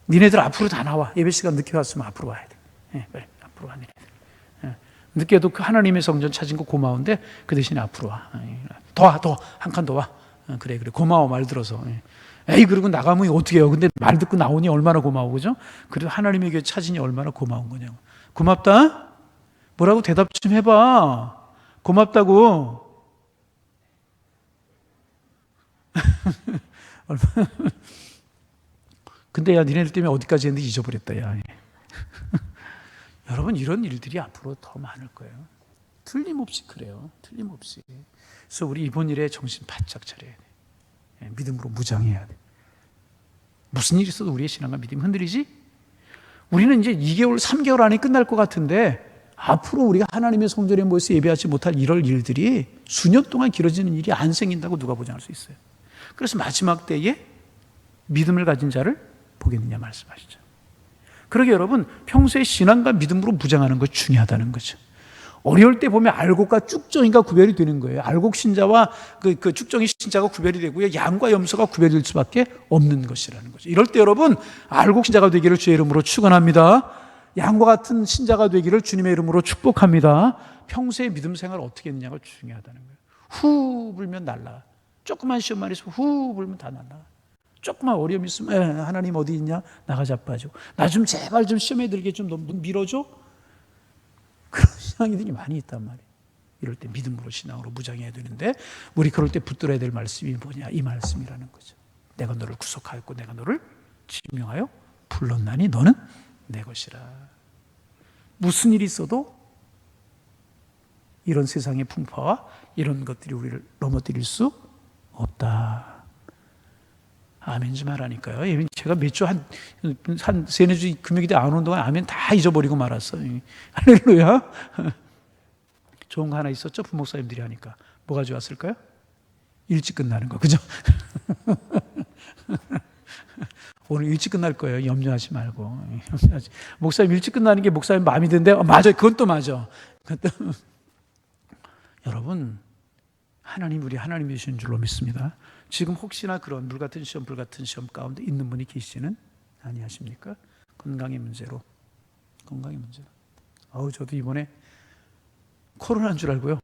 A: 니네들 앞으로 다 나와. 예배 시간 늦게 왔으면 앞으로 와야 돼. 빨리 앞으로 와, 니네들. 늦게도 그 하나님의 성전 찾은 거 고마운데 그 대신에 앞으로 와. 더 한 칸 더 와. 그래 고마워, 말 들어서. 에이, 그러고 나가면 어떻게 해요? 근데 말 듣고 나오니 얼마나 고마워, 그죠? 그래도 하나님의 교회 찾으니 얼마나 고마운 거냐고. 고맙다? 뭐라고 대답 좀 해봐. 고맙다고. 근데 야, 니네들 때문에 어디까지 했는지 잊어버렸다, 야. 여러분, 이런 일들이 앞으로 더 많을 거예요. 틀림없이 그래요. 틀림없이. 그래서 우리 이번 일에 정신 바짝 차려야 돼. 믿음으로 무장해야 돼. 무슨 일이 있어도 우리의 신앙과 믿음이 흔들리지? 우리는 이제 2개월, 3개월 안에 끝날 것 같은데 앞으로 우리가 하나님의 성전에 모여서 예배하지 못할 이럴 일들이 수년 동안 길어지는 일이 안 생긴다고 누가 보장할 수 있어요. 그래서 마지막 때에 믿음을 가진 자를 보겠느냐 말씀하시죠. 그러게 여러분, 평소에 신앙과 믿음으로 무장하는 것 중요하다는 거죠. 어려울 때 보면 알곡과 쭉정이가 구별이 되는 거예요. 알곡 신자와 그 쭉정이 신자가 구별이 되고요, 양과 염소가 구별될 수밖에 없는 것이라는 거죠. 이럴 때 여러분, 알곡 신자가 되기를 주의 이름으로 축원합니다. 양과 같은 신자가 되기를 주님의 이름으로 축복합니다. 평소에 믿음 생활을 어떻게 했느냐가 중요하다는 거예요. 후 불면 날라. 조그만 시험만 있으면 후 불면 다 날라. 조금만 어려움이 있으면 하나님 어디 있냐? 나가 자빠지고. 나 좀 제발 좀 시험에 들게 좀 밀어줘. 그런 신앙이들이 많이 있단 말이에요. 이럴 때 믿음으로 신앙으로 무장해야 되는데 우리 그럴 때 붙들어야 될 말씀이 뭐냐? 이 말씀이라는 거죠. 내가 너를 구속하였고 내가 너를 지명하여 불렀나니 너는 내 것이라. 무슨 일이 있어도 이런 세상의 풍파와 이런 것들이 우리를 넘어뜨릴 수 없다. 아멘 좀 하라니까요. 제가 몇 주 한 세네 주 금요일 때 안 오는 동안 아멘 다 잊어버리고 말았어요. 할렐루야. 좋은 거 하나 있었죠? 부목사님들이 하니까. 뭐가 좋았을까요? 일찍 끝나는 거, 그죠? 오늘 일찍 끝날 거예요. 염려하지 말고. 목사님 일찍 끝나는 게 목사님 마음이 드는데, 맞아요. 그건 또 맞아. 여러분, 우리 하나님이 주신 줄로 믿습니다. 지금 혹시나 그런 물같은 시험, 불같은 시험 가운데 있는 분이 계시지는 아니하십니까? 건강의 문제로. 저도 이번에 코로나인 줄 알고요.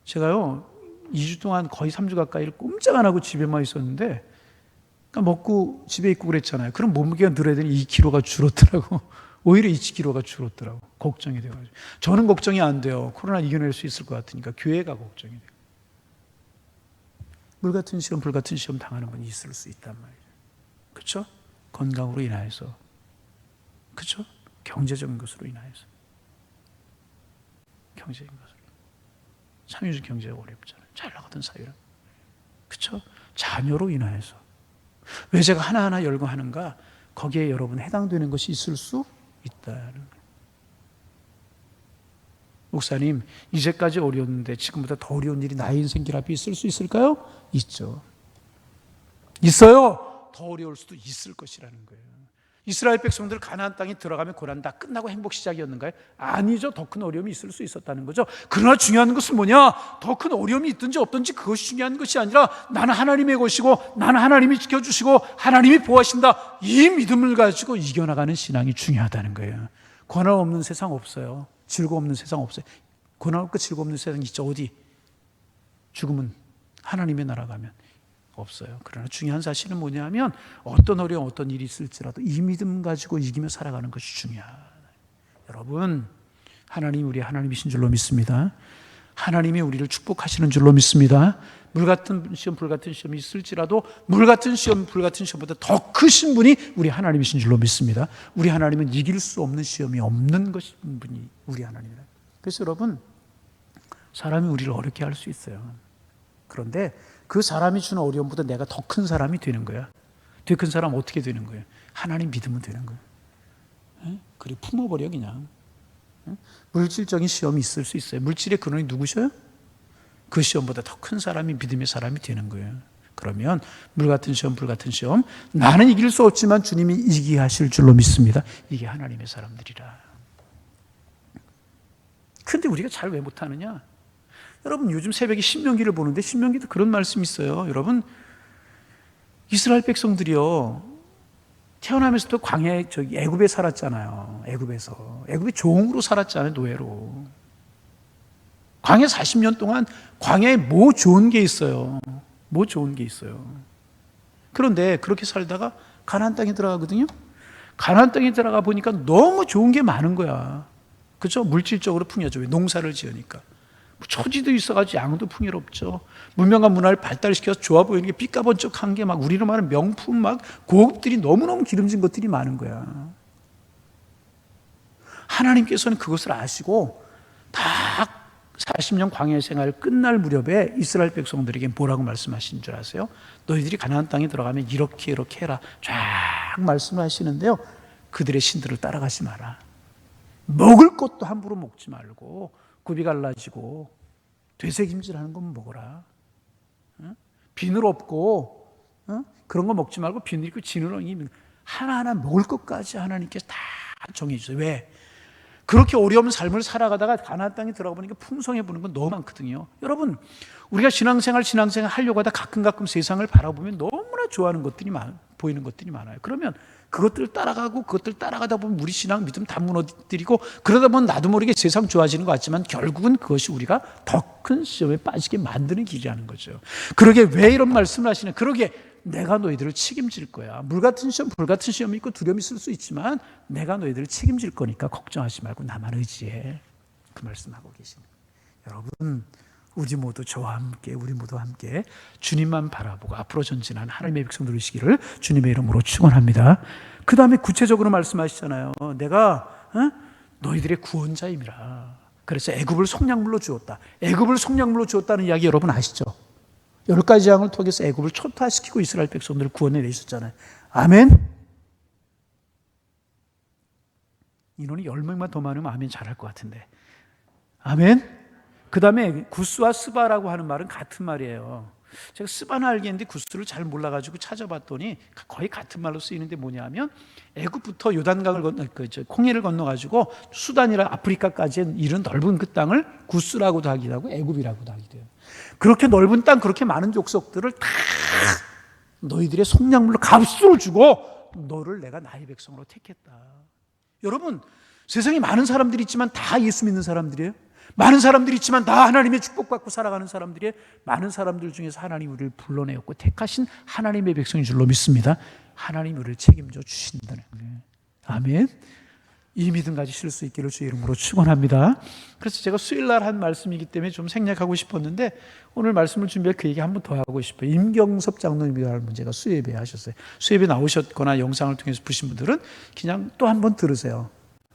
A: 제가요, 2주 동안 거의 3주 가까이를 꼼짝 안 하고 집에만 있었는데, 그러니까 먹고 집에 있고 그랬잖아요. 그럼 몸무게가 늘어야 되니 2kg가 줄었더라고. 오히려 2kg가 줄었더라고. 걱정이 돼가지고. 저는 걱정이 안 돼요. 코로나 이겨낼 수 있을 것 같으니까. 교회가 걱정이 돼요. 물같은 시험, 불같은 시험 당하는 분이 있을 수 있단 말이죠. 그렇죠? 건강으로 인하여서, 그렇죠? 경제적인 것으로 인하여서, 참 요즘 경제가 어렵잖아요. 잘 나가던 사회라, 그렇죠? 자녀로 인하여서. 왜 제가 하나하나 열거 하는가? 거기에 여러분 해당되는 것이 있을 수 있다는 거예요. 목사님, 이제까지 어려웠는데 지금보다 더 어려운 일이 나의 인생 길 앞에 있을 수 있을까요? 있죠. 있어요. 더 어려울 수도 있을 것이라는 거예요. 이스라엘 백성들 가나안 땅에 들어가면 고난 다 끝나고 행복 시작이었는가요? 아니죠. 더 큰 어려움이 있을 수 있었다는 거죠. 그러나 중요한 것은 뭐냐? 더 큰 어려움이 있든지 없든지 그것이 중요한 것이 아니라 나는 하나님의 것이고 나는 하나님이 지켜주시고 하나님이 보호하신다. 이 믿음을 가지고 이겨나가는 신앙이 중요하다는 거예요. 고난 없는 세상 없어요. 즐거움 없는 세상 없어요. 고난 없고 즐거움 없는 세상 있죠. 어디? 죽음은 하나님의 나라 가면 없어요. 그러나 중요한 사실은 뭐냐면 어떤 어려움, 어떤 일이 있을지라도 이 믿음 가지고 이기며 살아가는 것이 중요해요. 여러분, 하나님이 우리 하나님이신 줄로 믿습니다. 하나님이 우리를 축복하시는 줄로 믿습니다. 물같은 시험, 불같은 시험이 있을지라도 물같은 시험, 불같은 시험보다 더 크신 분이 우리 하나님이신 줄로 믿습니다. 우리 하나님은 이길 수 없는 시험이 없는 것인 분이 우리 하나님이다. 그래서 여러분, 사람이 우리를 어렵게 할 수 있어요. 그런데 그 사람이 주는 어려움보다 내가 더 큰 사람이 되는 거야. 더 큰 사람 어떻게 되는 거예요? 하나님 믿으면 되는 거예요. 그리고 품어버려 그냥. 물질적인 시험이 있을 수 있어요. 물질의 근원이 누구셔요? 그 시험보다 더 큰 사람이 믿음의 사람이 되는 거예요. 그러면 물같은 시험, 불같은 시험, 나는 이길 수 없지만 주님이 이기게 하실 줄로 믿습니다. 이게 하나님의 사람들이라. 근데 우리가 잘 왜 못하느냐? 여러분, 요즘 새벽에 신명기를 보는데 신명기도 그런 말씀이 있어요. 여러분, 이스라엘 백성들이요, 태어나면서도 광야에, 애굽에 살았잖아요. 애굽에 종으로 살았잖아요. 노예로. 광야 40년 동안 광야에 뭐 좋은 게 있어요? 뭐 좋은 게 있어요? 그런데 그렇게 살다가 가나안 땅에 들어가거든요. 가나안 땅에 들어가 보니까 너무 좋은 게 많은 거야. 그렇죠? 물질적으로 풍요죠. 왜? 농사를 지으니까. 초지도 있어가지고 양도 풍요롭죠. 문명과 문화를 발달시켜서 좋아 보이는 게 삐까번쩍한 게 막 우리로 말하는 명품, 막 고급들이 너무너무 기름진 것들이 많은 거야. 하나님께서는 그것을 아시고 다 40년 광야 생활 끝날 무렵에 이스라엘 백성들에게 뭐라고 말씀하신 줄 아세요? 너희들이 가나안 땅에 들어가면 이렇게 이렇게 해라. 쫙 말씀을 하시는데요, 그들의 신들을 따라가지 마라. 먹을 것도 함부로 먹지 말고 굽이 갈라지고 되새김질하는 건 먹어라. 비늘 없고 그런 거 먹지 말고 비늘 있고 지느러미 하나하나 먹을 것까지 하나님께서 다 정해 주세요. 왜? 그렇게 어려운 삶을 살아가다가 가나안 땅에 들어가 보니까 풍성해 보는 건 너무 많거든요. 여러분, 우리가 신앙생활 하려고 하다 가끔 세상을 바라보면 너무나 좋아하는 것들이 보이는 것들이 많아요. 그러면 그것들을 따라가다 보면 우리 신앙 믿음 다 무너뜨리고, 그러다 보면 나도 모르게 세상 좋아지는 것 같지만 결국은 그것이 우리가 더 큰 시험에 빠지게 만드는 길이라는 거죠. 그러게 왜 이런 말씀을 하시냐? 그러게 내가 너희들을 책임질 거야. 물같은 시험, 불같은 시험이 있고 두려움이 있을 수 있지만 내가 너희들을 책임질 거니까 걱정하지 말고 나만 의지해. 그 말씀하고 계십니다. 여러분, 우리 모두 함께 주님만 바라보고 앞으로 전진하는 하나님의 백성 되시기를 주님의 이름으로 축원합니다. 그 다음에 구체적으로 말씀하시잖아요. 내가 너희들의 구원자임이라. 그래서 애굽을 속량물로 주었다. 애굽을 속량물로 주었다는 이야기 여러분 아시죠? 10가지 재앙을 통해서 애굽을 초토화시키고 이스라엘 백성들을 구원해 내셨잖아요. 아멘. 인원이 10명만 더 많으면 아멘 잘할 것 같은데. 아멘. 그 다음에 구스와 스바라고 하는 말은 같은 말이에요. 제가 스바는 알겠는데 구스를 잘 몰라가지고 찾아봤더니 거의 같은 말로 쓰이는데 뭐냐면 애굽부터 요단강을 콩해를 건너가지고 수단이라 아프리카까지 이른 넓은 그 땅을 구스라고도 하기도 하고 애굽이라고도 하기도 해요. 그렇게 넓은 땅, 그렇게 많은 족속들을 다 너희들의 속량물로 값을 주고 너를 내가 나의 백성으로 택했다. 여러분, 세상에 많은 사람들이 있지만 다 예수 믿는 사람들이에요. 많은 사람들이 있지만 다 하나님의 축복받고 살아가는 사람들이에요. 많은 사람들 중에서 하나님 우리를 불러내었고 택하신 하나님의 백성인 줄로 믿습니다. 하나님 우리를 책임져 주신다는 거예요. 아멘. 이 믿음 가지실 수 있기를 주의 이름으로 축원합니다. 그래서 제가 수요일날 한 말씀이기 때문에 좀 생략하고 싶었는데 오늘 말씀을 준비할 그 얘기 한 번 더 하고 싶어요. 임경섭 장로님이라는 분제가 수요예배 하셨어요. 수요예배 나오셨거나 영상을 통해서 보신 분들은 그냥 또 한 번 들으세요.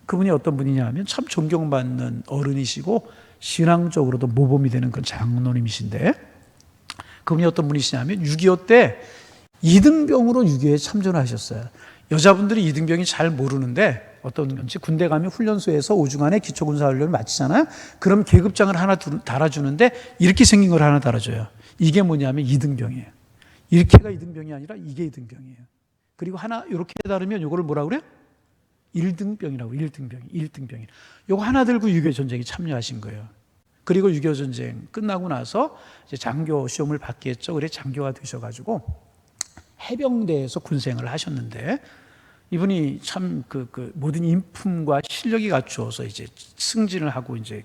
A: 그분이 어떤 분이냐 하면 참 존경받는 어른이시고 신앙적으로도 모범이 되는 그런 장로님이신데, 그분이 어떤 분이시냐 하면 6.25 때 이등병으로 6.25에 참전을 하셨어요. 여자분들이 이등병이 잘 모르는데 어떤 건지 군대 가면 훈련소에서 5주간의 기초군사훈련을 마치잖아요. 그럼 계급장을 하나 달아주는데 이렇게 생긴 걸 하나 달아줘요. 이게 뭐냐면 이등병이에요. 이렇게가 이등병이 아니라 이게 이등병이에요. 그리고 하나 이렇게 다르면 이거를 뭐라 그래요? 1등병이라고. 1등병이. 요거 하나 들고 6.25 전쟁에 참여하신 거예요. 그리고 6.25 전쟁 끝나고 나서 이제 장교 시험을 받게 했죠. 그래 장교가 되셔가지고 해병대에서 군생활을 하셨는데, 이분이 참 모든 인품과 실력이 갖추어서 이제 승진을 하고 이제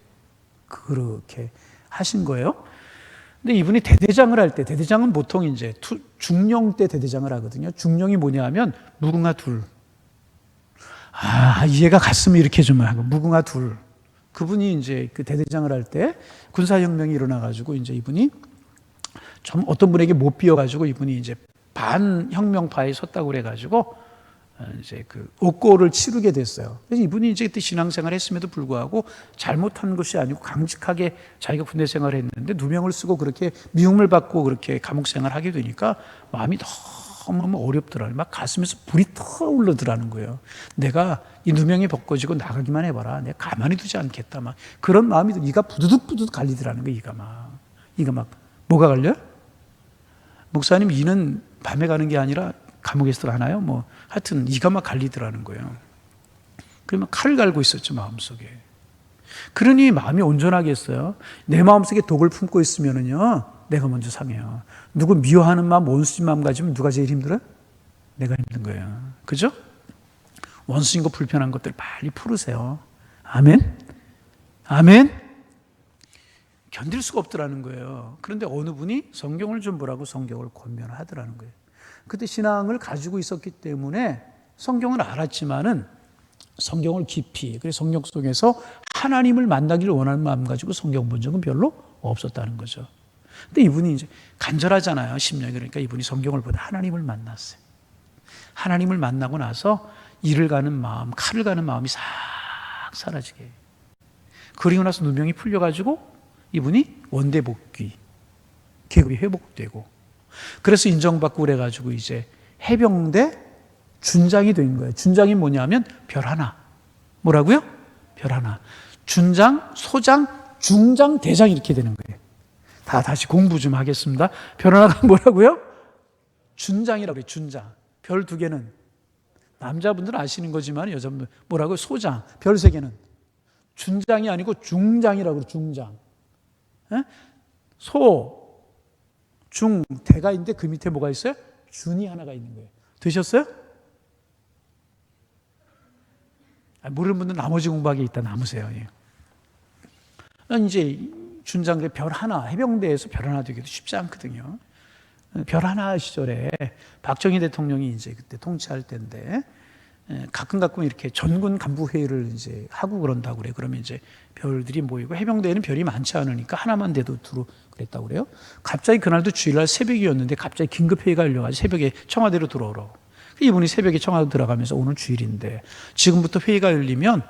A: 그렇게 하신 거예요. 근데 이분이 대대장을 할 때, 대대장은 보통 이제 중령 때 대대장을 하거든요. 중령이 뭐냐 하면 무궁화 둘. 이해가 갔으면 이렇게 좀 하고, 무궁화 둘. 그분이 이제 그 대대장을 할 때 군사혁명이 일어나가지고 이제 이분이 좀 어떤 분에게 못 비워가지고 이분이 이제 반혁명파에 섰다고 그래가지고 이제 그 옥고를 치르게 됐어요. 그래서 이분이 이제 그때 신앙생활 했음에도 불구하고 잘못한 것이 아니고 강직하게 자기가 군대 생활을 했는데 누명을 쓰고 그렇게 미움을 받고 그렇게 감옥 생활을 하게 되니까 마음이 너무 어렵더라고요. 막 가슴에서 불이 터오르더라는 거예요. 내가 이 누명이 벗겨지고 나가기만 해봐라. 내가 가만히 두지 않겠다. 막 그런 마음이 이가 부두둑 갈리더라는 거예요. 이가 막. 이거 막 뭐가 걸려요? 목사님 이는 밤에 가는 게 아니라 감옥에서 가나요? 뭐 하여튼 이가 막 갈리더라는 거예요. 그러면 칼을 갈고 있었죠, 마음속에. 그러니 마음이 온전하겠어요? 내 마음속에 독을 품고 있으면은요, 내가 먼저 상해요. 누구 미워하는 마음, 원수인 마음 가지면 누가 제일 힘들어요? 내가 힘든 거예요. 그죠? 원수인 거 불편한 것들 빨리 풀으세요. 아멘? 아멘? 견딜 수가 없더라는 거예요. 그런데 어느 분이 성경을 좀 보라고 성경을 권면하더라는 거예요. 그때 신앙을 가지고 있었기 때문에 성경을 알았지만은 성경을 깊이, 그래서 성경 속에서 하나님을 만나기를 원하는 마음 가지고 성경 본 적은 별로 없었다는 거죠. 근데 이분이 이제 간절하잖아요, 심령이. 그러니까 이분이 성경을 보다 하나님을 만났어요. 하나님을 만나고 나서 일을 가는 마음, 칼을 가는 마음이 싹 사라지게. 그리고 나서 누명이 풀려가지고 이분이 원대 복귀, 계급이 회복되고, 그래서 인정받고 그래가지고 이제 해병대 준장이 된 거예요. 준장이 뭐냐면 별 하나. 뭐라고요? 별 하나. 준장, 소장, 중장, 대장 이렇게 되는 거예요. 다시 공부 좀 하겠습니다. 별 하나가 뭐라고요? 준장이라고 해요. 준장. 별 2개는 남자분들은 아시는 거지만 여자분들 뭐라고요? 소장. 별 3개는 준장이 아니고 중장이라고 그래요. 중장. 소, 중, 대가 있는데 그 밑에 뭐가 있어요? 준이 하나가 있는 거예요. 되셨어요? 모르는 분들은 나머지 공부하기 있다 남으세요. 이제 준장의 별 하나, 해병대에서 별 하나 되기도 쉽지 않거든요. 별 하나 시절에 박정희 대통령이 이제 그때 통치할 때인데 가끔 이렇게 전군 간부 회의를 이제 하고 그런다고 그래. 그러면 이제 별들이 모이고 해병대에는 별이 많지 않으니까 하나만 돼도 두루 그랬다고 그래요. 갑자기 그날도 주일날 새벽이었는데 갑자기 긴급 회의가 열려가지고 새벽에 청와대로 들어오라고. 이분이 새벽에 청와대 들어가면서 오늘 주일인데 지금부터 회의가 열리면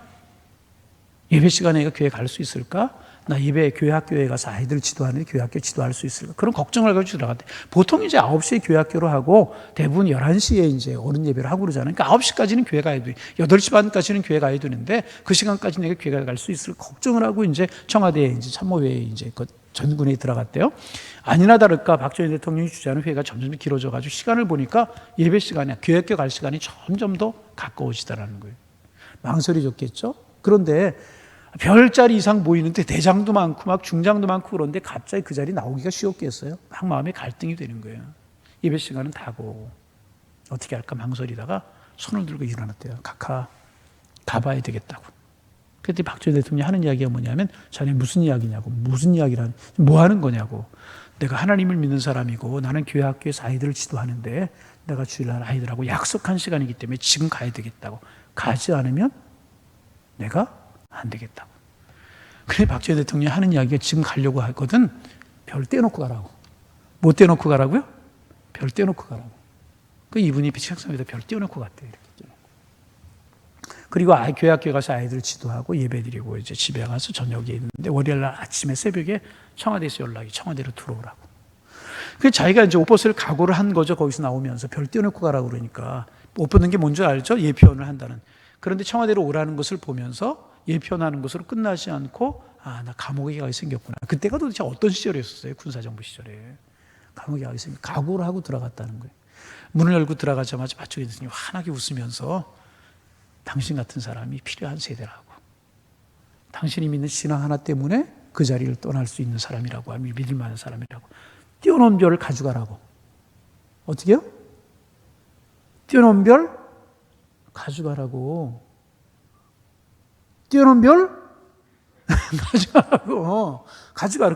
A: 예배 시간에 교회 갈 수 있을까? 나 예배 교회 학교에 가서 아이들 지도하는데 교회 학교 지도할 수 있을까? 그런 걱정을 가지고 들어갔대. 보통 이제 9시에 교회 학교로 하고 대부분 11시에 이제 어른 예배를 하고 그러잖아요. 그러니까 9시까지는 교회 가야 돼. 8시 반까지는 교회 가야 되는데 그 시간까지 내가 교회 갈 수 있을까? 걱정을 하고 이제 청와대에 이제 참모회에 이제 그 전군에 들어갔대요. 아니나 다를까 박정희 대통령이 주재하는 회의가 점점 길어져 가지고 시간을 보니까 예배 시간이, 교회 학교 갈 시간이 점점 더 가까워지더라는 거예요. 망설여졌겠죠? 그런데 별자리 이상 보이는데 대장도 많고 막 중장도 많고 그런데 갑자기 그 자리 나오기가 쉬웠겠어요? 막 마음에 갈등이 되는 거예요. 예배 시간은 다고 어떻게 할까 망설이다가 손을 들고 일어났대요. 각하 가봐야 되겠다고. 그때 박정희 대통령이 하는 이야기가 뭐냐면 자네 무슨 이야기냐고. 무슨 이야기라는, 뭐 하는 거냐고. 내가 하나님을 믿는 사람이고 나는 교회 학교에서 아이들을 지도하는데 내가 주일날 아이들하고 약속한 시간이기 때문에 지금 가야 되겠다고. 가지 않으면 내가 안 되겠다고. 그래 박정희 대통령이 하는 이야기가 지금 가려고 하거든. 별 떼놓고 가라고. 뭐 떼놓고 가라고요? 별 떼놓고 가라고. 그 이분이 책상 위에다 별 떼놓고 갔대요. 이렇게 떼놓고. 그리고 교회 학교에 가서 아이들 지도하고 예배드리고 이제 집에 가서 저녁에 있는데 월요일날 아침에 새벽에 청와대에서 연락이 청와대로 들어오라고. 그 자기가 이제 옷 벗을 각오를 한 거죠. 거기서 나오면서 별 떼놓고 가라고 그러니까 옷 벗는 게 뭔지 알죠? 예표현을 한다는. 그런데 청와대로 오라는 것을 보면서 예편하는 것으로 끝나지 않고 나 감옥에 가게 생겼구나. 그때가 도대체 어떤 시절이었어요? 군사정부 시절에. 감옥에 가게 생겼, 각오를 하고 들어갔다는 거예요. 문을 열고 들어가자마자 박정희 대통령이 환하게 웃으면서 당신 같은 사람이 필요한 세대라고. 당신이 믿는 신앙 하나 때문에 그 자리를 떠날 수 있는 사람이라고, 믿을 만한 사람이라고. 띄어놓은 별을 가져가라고. 어떻게요? 띄어놓은 별 가져가라고. 띄어놓은 별 가져가라고.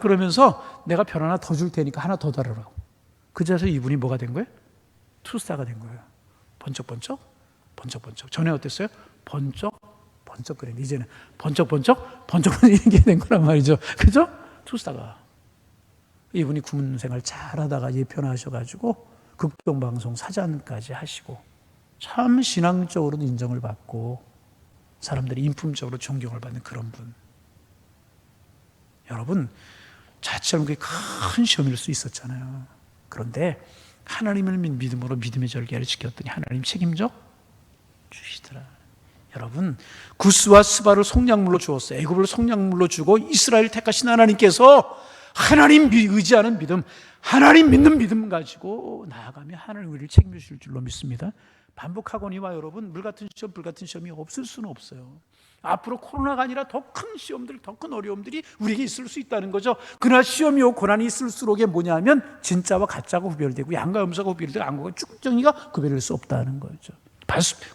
A: 그러면서 내가 별 하나 더 줄 테니까 하나 더 달으라고. 그제서 이분이 뭐가 된 거예요? 투스타가 된 거예요. 번쩍번쩍 번쩍번쩍. 전에 어땠어요? 번쩍번쩍거리는. 이제는 번쩍번쩍 이렇게 된 거란 말이죠. 그죠? 투스타가. 이분이 군문 생활 잘 하다가 예편하셔가지고 극동방송 사장까지 하시고 참 신앙적으로도 인정을 받고 사람들이 인품적으로 존경을 받는 그런 분. 여러분, 자칫하면 그게 큰 시험일 수 있었잖아요. 그런데 하나님을 믿음으로 믿음의 절개를 지켰더니 하나님 책임져 주시더라. 여러분, 구스와 스바를 속량물로 주었어요. 애굽을 속량물로 주고 이스라엘 택하신 하나님께서 하나님 의지하는 믿음, 하나님 믿는 믿음 가지고 나아가면 하나님 우리를 책임지실 줄로 믿습니다. 반복하거니와 여러분, 물같은 시험, 불같은 시험이 없을 수는 없어요. 앞으로 코로나가 아니라 더 큰 시험들, 더 큰 어려움들이 우리에게 있을 수 있다는 거죠. 그러나 시험이 오고 고난이 있을수록에 뭐냐면 진짜와 가짜가 구별되고 양과 음사가 구별되고 안과 쭉정이가 구별될 수 없다는 거죠.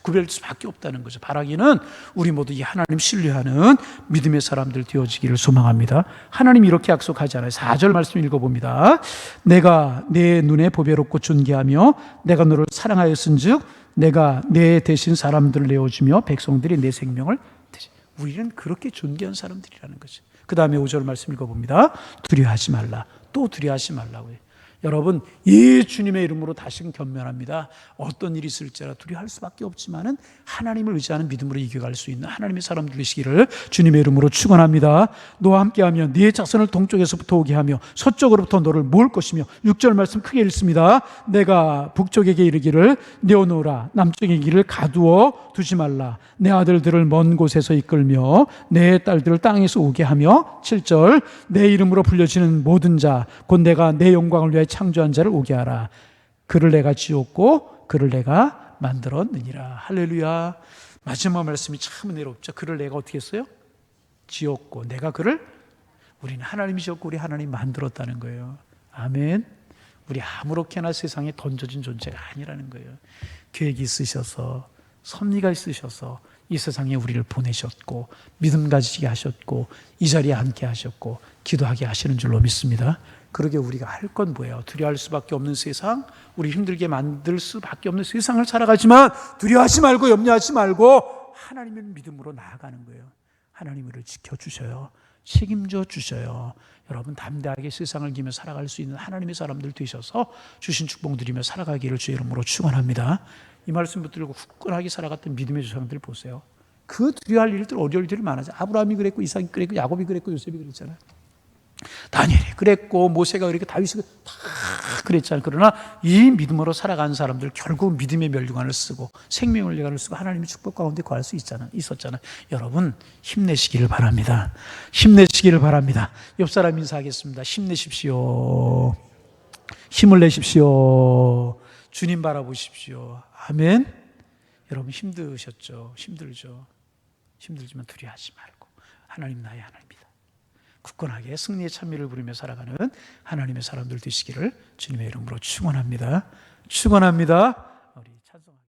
A: 구별될 수밖에 없다는 거죠. 바라기는 우리 모두 이 하나님 신뢰하는 믿음의 사람들 되어지기를 소망합니다. 하나님이 이렇게 약속하잖아요. 4절 말씀 읽어봅니다. 내가 내 눈에 보배롭고 존귀하며 내가 너를 사랑하였은즉 내가 내 대신 사람들을 내어주며 백성들이 내 생명을 대신. 우리는 그렇게 존귀한 사람들이라는 거죠. 그 다음에 5절 말씀 읽어봅니다. 두려워하지 말라. 또 두려워하지 말라고요. 여러분, 이 주님의 이름으로 다시금 견면합니다. 어떤 일이 있을지라 두려워할 수밖에 없지만은 하나님을 의지하는 믿음으로 이겨갈 수 있는 하나님의 사람들 되시기를 주님의 이름으로 축원합니다. 너와 함께하며 네 자손을 동쪽에서부터 오게 하며 서쪽으로부터 너를 모을 것이며 6절 말씀 크게 읽습니다. 내가 북쪽에게 이르기를 내어놓으라. 남쪽의 길을 가두어 두지 말라. 내 아들들을 먼 곳에서 이끌며 내 딸들을 땅에서 오게 하며 7절 내 이름으로 불려지는 모든 자 곧 내가 내 영광을 위하여 창조한 자를 오게 하라. 그를 내가 지었고 그를 내가 만들었느니라. 할렐루야. 마지막 말씀이 참 은혜롭죠. 그를 내가 어떻게 했어요? 지었고 내가 그를, 우리는 하나님이 지었고 우리 하나님이 만들었다는 거예요. 아멘. 우리 아무렇게나 세상에 던져진 존재가 아니라는 거예요. 계획이 있으셔서, 섭리가 있으셔서 이 세상에 우리를 보내셨고 믿음 가지게 하셨고 이 자리에 앉게 하셨고 기도하게 하시는 줄로 믿습니다. 그러게 우리가 할 건 뭐예요? 두려워할 수밖에 없는 세상, 우리 힘들게 만들 수밖에 없는 세상을 살아가지만 두려워하지 말고 염려하지 말고 하나님의 믿음으로 나아가는 거예요. 하나님 우리를 지켜주셔요. 책임져 주셔요. 여러분 담대하게 세상을 이기며 살아갈 수 있는 하나님의 사람들 되셔서 주신 축복 누리며 살아가기를 주의 이름으로 축원합니다. 이 말씀 붙들고 굳건하게 살아갔던 믿음의 조상들 보세요. 그 두려워할 일들, 어려울 일들이 많아져. 아브라함이 그랬고 이삭이 그랬고 야곱이 그랬고 요셉이 그랬잖아요. 다니엘이 그랬고 모세가 그랬고 다윗이 다 그랬잖아요. 그러나 이 믿음으로 살아가는 사람들 결국 믿음의 면류관을 쓰고 생명의 면류관을 쓰고 하나님의 축복 가운데 거할 수 있었잖아요. 여러분 힘내시기를 바랍니다. 힘내시기를 바랍니다. 옆 사람 인사하겠습니다. 힘내십시오. 힘을 내십시오. 주님 바라보십시오. 아멘. 여러분 힘드셨죠? 힘들죠? 힘들지만 두려워하지 말고 하나님 나의 하나님이다. 굳건하게 승리의 찬미를 부르며 살아가는 하나님의 사람들 되시기를 주님의 이름으로 축원합니다. 축원합니다.